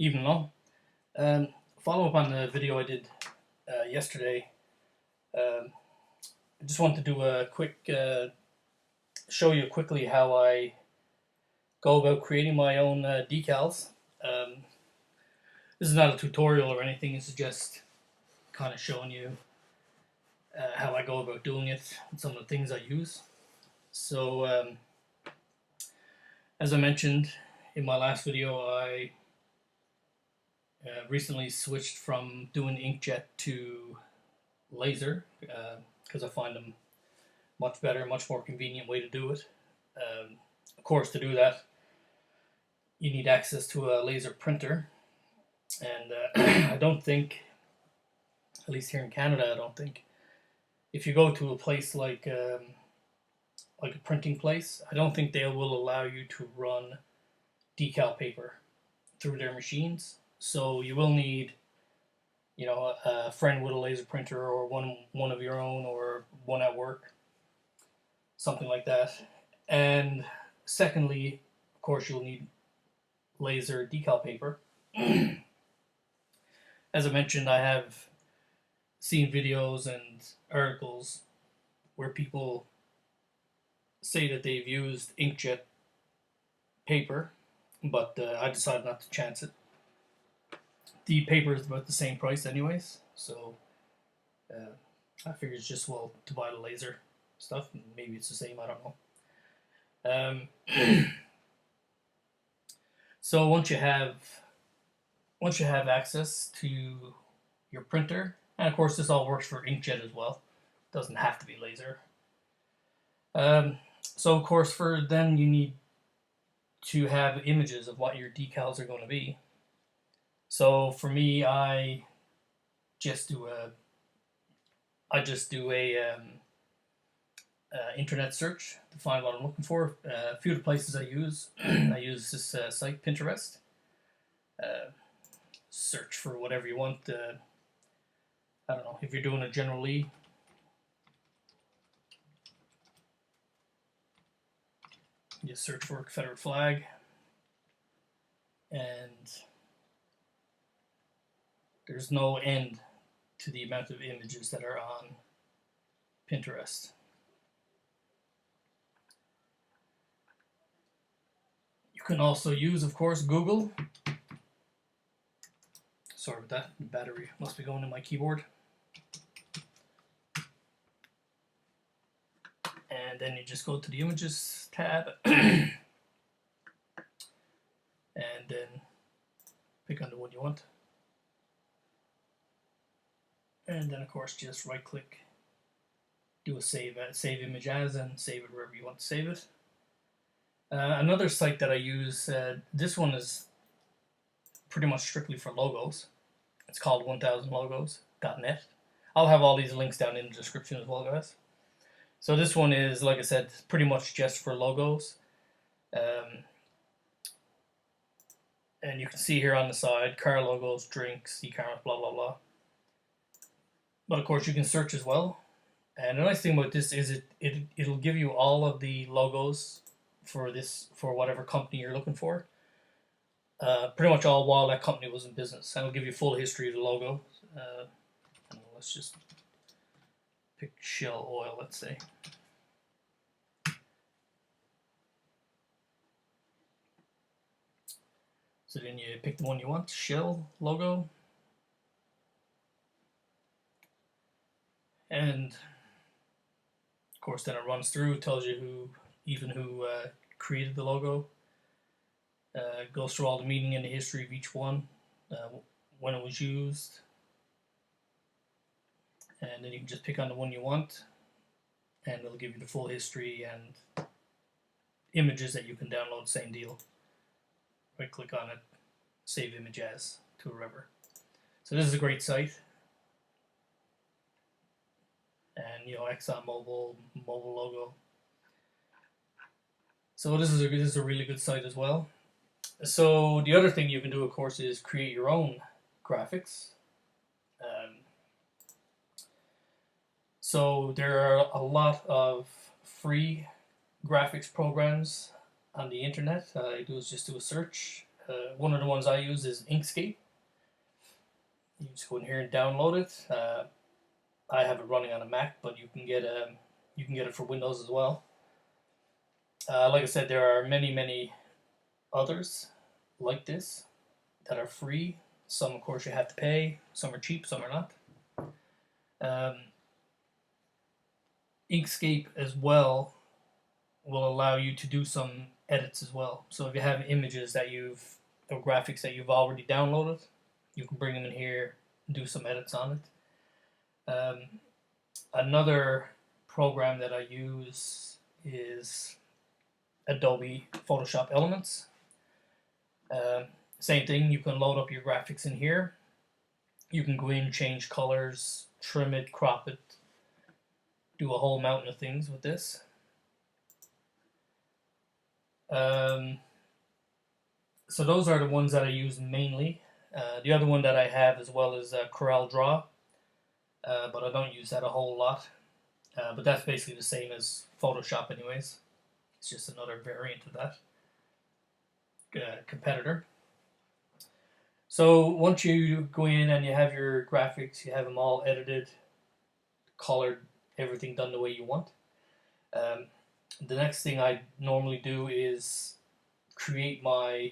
Even all. Follow up on the video I did yesterday. I just want to do a quick show you quickly how I go about creating my own decals. Um, this is not a tutorial or anything. This is just kind of showing you how I go about doing it and some of the things I use. So, as I mentioned in my last video, I recently switched from doing inkjet to laser because I find them much better, much more convenient way to do it. Of course, to do that, you need access to a laser printer, and I don't think, at least here in Canada, I don't think, if you go to a place like a printing place, I don't think they will allow you to run decal paper through their machines. So you will need, a friend with a laser printer, or one of your own, or one at work, something like that. And secondly, of course, you'll need laser decal paper. As I mentioned, I have seen videos and articles where people say that they've used inkjet paper, but I decided not to chance it. The paper is about the same price anyways, so I figured it's just, well, to buy the laser stuff. Maybe it's the same, I don't know. So once you have access to your printer, and of course this all works for inkjet as well, it doesn't have to be laser. So of course for then you need to have images of what your decals are going to be. So for me, I just do a internet search to find what I'm looking for. A few of the places I use, I use this site, Pinterest. Search for whatever you want. I don't know, if you're doing a General Lee, you search for Confederate flag, and there's no end to the amount of images that are on Pinterest. You can also use, of course, Google. Sorry about that, the battery must be going in my keyboard. And then you just go to the images tab and then pick on the one you want. And then of course just right click, do a save image as, and save it wherever you want to save it. Another site that I use, this one is pretty much strictly for logos. It's called 1000logos.net. I'll have all these links down in the description as well, guys. So this one is, like I said, pretty much just for logos. And you can see here on the side, car logos, drinks, e-commerce, blah, blah, blah. But of course you can search as well. And the nice thing about this is it'll give you all of the logos for whatever company you're looking for. Pretty much all while that company was in business. And it'll give you full history of the logo. Let's just pick Shell Oil, let's say. So then you pick the one you want, Shell logo. And of course then it runs through, tells you who created the logo. Goes through all the meaning and the history of each one, when it was used. And then you can just pick on the one you want, and it'll give you the full history and images that you can download, same deal. Right click on it, save image as to wherever. So this is a great site. And Exxon Mobil logo. So this is a really good site as well. So the other thing you can do, of course, is create your own graphics. So there are a lot of free graphics programs on the internet. All I do is just do a search. One of the ones I use is Inkscape. You just go in here and download it. I have it running on a Mac, but you can get it for Windows as well. Like I said, there are many others like this that are free. Some, of course, you have to pay. Some are cheap. Some are not. Inkscape as well will allow you to do some edits as well. So if you have images that or graphics that you've already downloaded, you can bring them in here and do some edits on it. Another program that I use is Adobe Photoshop Elements. Same thing, you can load up your graphics in here. You can go in, change colors, trim it, crop it, do a whole mountain of things with this. So those are the ones that I use mainly. The other one that I have as well is Corel Draw, but I don't use that a whole lot. But that's basically the same as Photoshop anyways. It's just another variant of that competitor. So once you go in and you have your graphics, you have them all edited, colored, everything done the way you want. The next thing I normally do is create the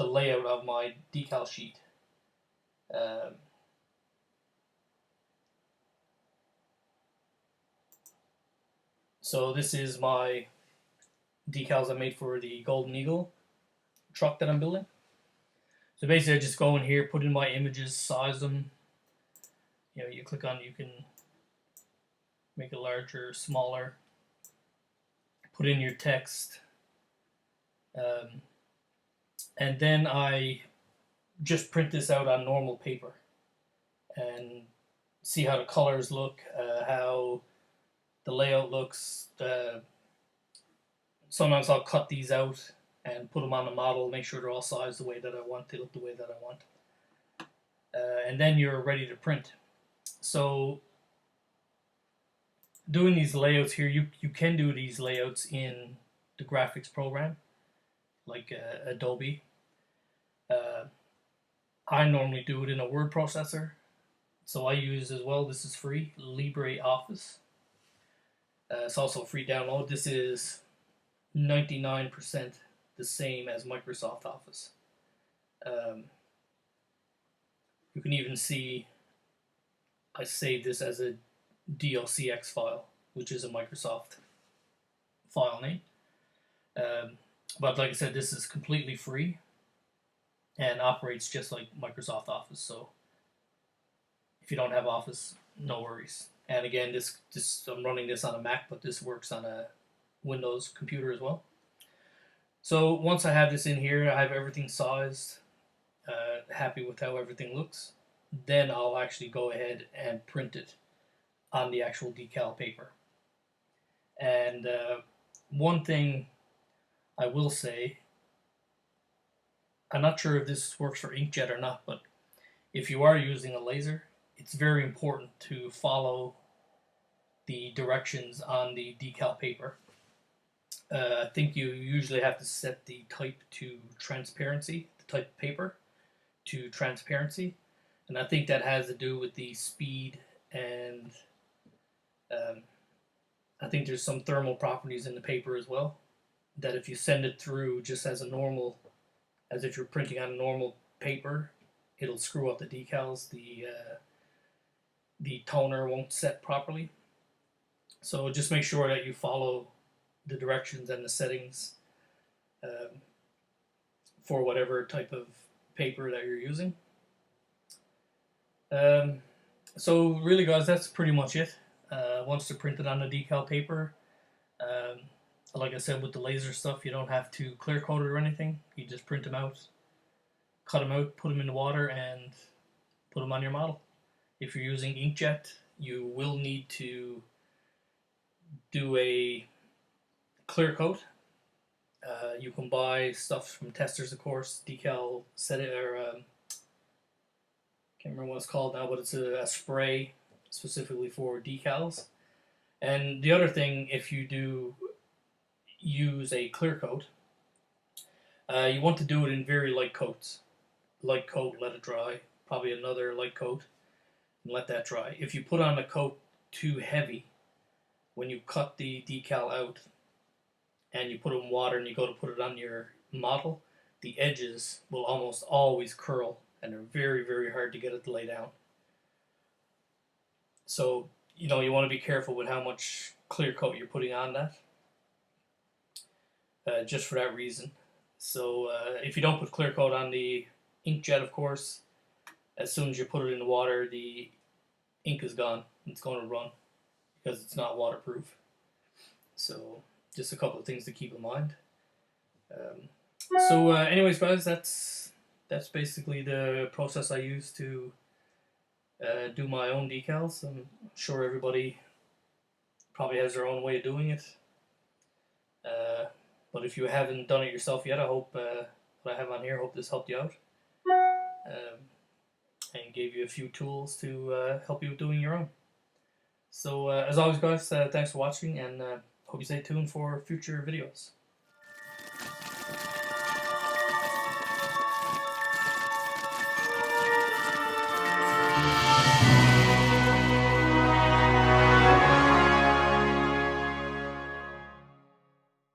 layout of my decal sheet. So this is my decals I made for the Golden Eagle truck that I'm building. So basically I just go in here, put in my images, size them. You know, you click on, you can make it larger, smaller. Put in your text. And then I just print this out on normal paper and see how the colors look, how the layout looks. Sometimes I'll cut these out and put them on the model, make sure they're all sized the way that I want, they look the way that I want. And then you're ready to print. So doing these layouts here, you can do these layouts in the graphics program, like Adobe. I normally do it in a word processor. So I use as well, this is free, LibreOffice. It's also a free download. This is 99% the same as Microsoft Office. You can even see I saved this as a docx file, which is a Microsoft file name. But like I said, this is completely free and operates just like Microsoft Office. So if you don't have Office, no worries. And again, this I'm running this on a Mac, but this works on a Windows computer as well. So once I have this in here, I have everything sized, happy with how everything looks, then I'll actually go ahead and print it on the actual decal paper. And one thing I will say, I'm not sure if this works for inkjet or not, but if you are using a laser, it's very important to follow the directions on the decal paper. I think you usually have to set the type to transparency, the type of paper to transparency, and I think that has to do with the speed and I think there's some thermal properties in the paper as well, that if you send it through just as a normal, as if you're printing on a normal paper, it'll screw up the decals. The toner won't set properly. So just make sure that you follow the directions and the settings for whatever type of paper that you're using. So really, guys, that's pretty much it. Once they're printed on the decal paper, like I said, with the laser stuff, you don't have to clear coat it or anything. You just print them out, cut them out, put them in the water, and put them on your model. If you're using inkjet, you will need to do a clear coat. You can buy stuff from testers, of course, decal set it, or can't remember what it's called now, but it's a spray specifically for decals. And the other thing, if you do use a clear coat, You want to do it in very light coats. Light coat, let it dry. Probably another light coat, and let that dry. If you put on a coat too heavy, when you cut the decal out and you put it in water and you go to put it on your model, the edges will almost always curl, and they're very, very hard to get it to lay down. So, you know, you want to be careful with how much clear coat you're putting on that, just for that reason. So if you don't put clear coat on the inkjet, of course, as soon as you put it in the water, the ink is gone. It's going to run because it's not waterproof. So just a couple of things to keep in mind. Anyways, guys, that's basically the process I use to do my own decals. I'm sure everybody probably has their own way of doing it. But if you haven't done it yourself yet, I hope what I have on here, I hope this helped you out. And gave you a few tools to help you with doing your own. So as always, guys, thanks for watching, and hope you stay tuned for future videos.